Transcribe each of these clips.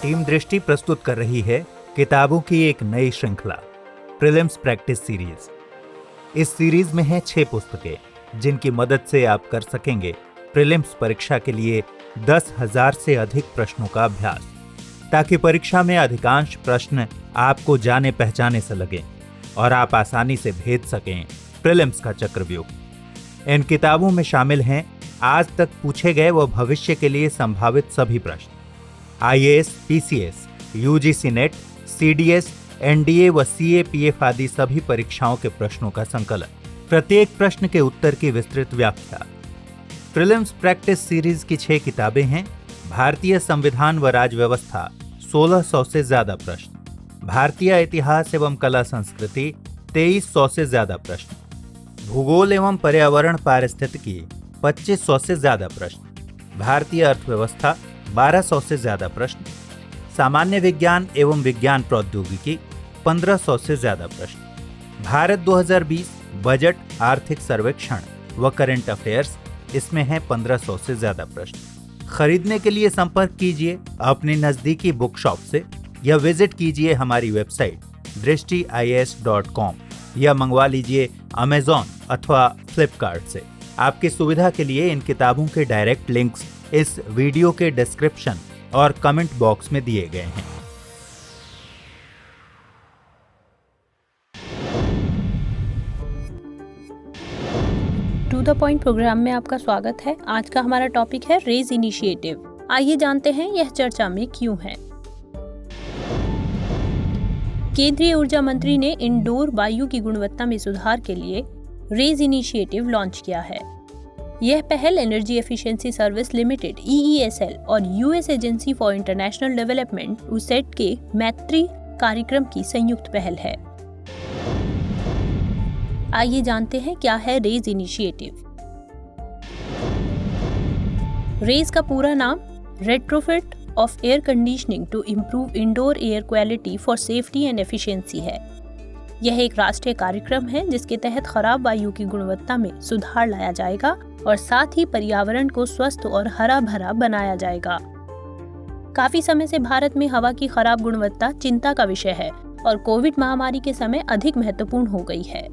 Team दृष्टि प्रस्तुत कर रही है किताबों की एक नई श्रृंखला प्रीलिम्स प्रैक्टिस सीरीज। इस सीरीज में हैं 6 पुस्तकें जिनकी मदद से आप कर सकेंगे प्रीलिम्स परीक्षा के लिए 10,000 से अधिक प्रश्नों का अभ्यास, ताकि परीक्षा में अधिकांश प्रश्न आपको जाने पहचाने से लगें और आप आसानी से भेद सकें प्रीलिम्स का चक्रव्यूह। इन किताबों में शामिल हैं आज तक पूछे गए व भविष्य के लिए संभावित सभी प्रश्न, IAS, PCS, UGC net, CDS, NDA व CAPF आदि सभी परीक्षाओं के प्रश्नों का संकलन, प्रत्येक प्रश्न के उत्तर की विस्तृत व्याख्या। प्रीलिम्स प्रैक्टिस सीरीज की 6 किताबें हैं। भारतीय संविधान व राज्य व्यवस्था 1600 से ज्यादा प्रश्न, भारतीय इतिहास एवं कला संस्कृति 2300 से ज्यादा प्रश्न, भूगोल एवं पर्यावरण पारिस्थितिकी 2500 से ज्यादा प्रश्न, भारतीय अर्थव्यवस्था 1200 से ज्यादा प्रश्न, सामान्य विज्ञान एवं विज्ञान प्रौद्योगिकी 1500 से ज्यादा प्रश्न, भारत 2020 बजट, आर्थिक सर्वेक्षण व करंट अफेयर्स, इसमें है 1500 से ज्यादा प्रश्न। खरीदने के लिए संपर्क कीजिए अपनी नजदीकी बुक शॉप से या विजिट कीजिए हमारी वेबसाइट drishtiis.com या मंगवा लीजिए अमेज़न अथवा फ्लिपकार्ट से। आपकी सुविधा के लिए इन किताबों के डायरेक्ट लिंक्स इस वीडियो के डिस्क्रिप्शन और कमेंट बॉक्स में दिए गए हैं। टू द पॉइंट प्रोग्राम में आपका स्वागत है। आज का हमारा टॉपिक है रेज इनिशिएटिव। आइए जानते हैं यह चर्चा में क्यों है। केंद्रीय ऊर्जा मंत्री ने इंडोर वायु की गुणवत्ता में सुधार के लिए रेज इनिशिएटिव लॉन्च किया है। यह पहल energy efficiency service limited EESL और US agency for international development USAID के मैत्री कार्यक्रम की संयुक्त पहल है। आइए जानते हैं क्या है रेज इनिशिएटिव। रेज का पूरा नाम retrofit of air conditioning to improve indoor air quality for safety and efficiency है। यह एक राष्ट्रीय कार्यक्रम है जिसके तहत खराब वायु की गुणवत्ता में सुधार लाया जाएगा और साथ ही पर्यावरण को स्वस्थ और हरा भरा बनाया जाएगा। काफी समय से भारत में हवा की खराब गुणवत्ता चिंता का विषय है और कोविड महामारी के समय अधिक महत्वपूर्ण हो गई है।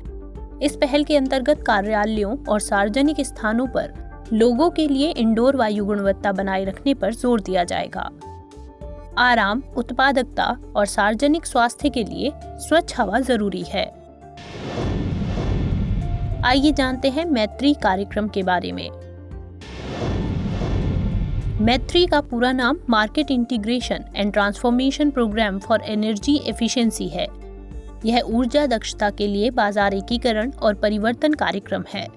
इस पहल के अंतर्गत कार्यालयों और सार्वजनिक स्थानों पर लोगों के लिए इंडोर वायु गुणवत्ता बनाए रखने पर जोर दिया जाएगा। आराम, उत्पादकता और सार्वजनिक स्वास्थ्य के लिए स्वच्छ हवा जरूरी है। आइए जानते हैं मैत्री कार्यक्रम के बारे में। मैत्री का पूरा नाम market integration and transformation programme for energy efficiency है। यह ऊर्जा दक्षता के लिए बाजार एकीकरण और परिवर्तन कार्यक्रम है।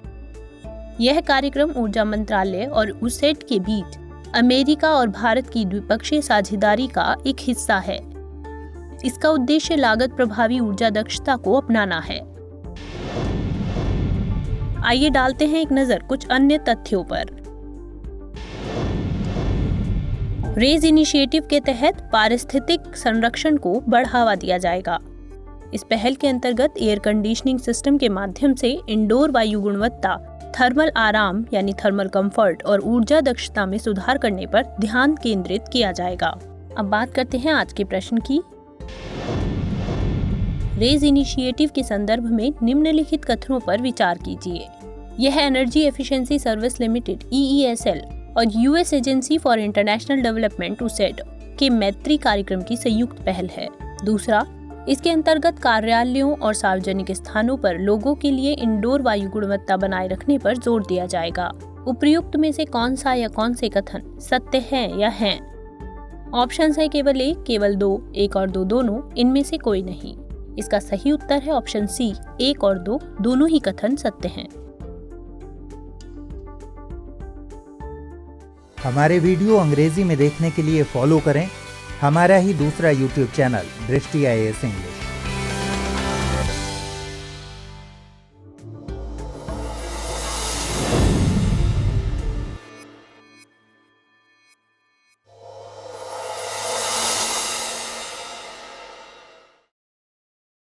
यह कार्यक्रम ऊर्जा मंत्रालय और USAID के बीच अमेरिका और भारत की द्विपक्षीय साझेदारी का एक हिस्सा है। इसका उद्देश्य लागत प्रभावी ऊर्जा दक्षता को अपनाना है। आइए डालते हैं एक नजर कुछ अन्य तथ्यों पर। रेज इनिशिएटिव के तहत पारिस्थितिक संरक्षण को बढ़ावा दिया जाएगा। इस पहल के अंतर्गत एयर कंडीशनिंग सिस्टम के माध्यम से इंडोर वायु गुणवत्ता, थर्मल आराम यानी थर्मल कंफर्ट और ऊर्जा दक्षता में सुधार करने पर ध्यान केंद्रित किया जाएगा। अब बात करते हैं आज के प्रश्न की। रेज इनिशिएटिव के संदर्भ में निम्नलिखित कथनों पर विचार कीजिए। यह energy efficiency service limited EESL और US agency for international development USAID के मैत्री कार्यक्रम की संयुक्त पहल है। दूसरा, इसके अंतर्गत कार्यालयों और सार्वजनिक स्थानों पर लोगों के लिए इंडोर वायु गुणवत्ता बनाए रखने पर जोर दिया जाएगा। उपर्युक्त में से कौन सा या कौन से कथन सत्य हैं या हैं? ऑप्शन है केवल 1, केवल 2, 1 और 2 दोनों, इनमें से कोई नहीं। इसका सही उत्तर है ऑप्शन C, 1 और 2 दोनों ही कथन सत्य हैं। हमारे वीडियो अंग्रेजी में देखने के लिए फॉलो करें हमारा ही दूसरा YouTube चैनल दृष्टि IAS इंग्लिश।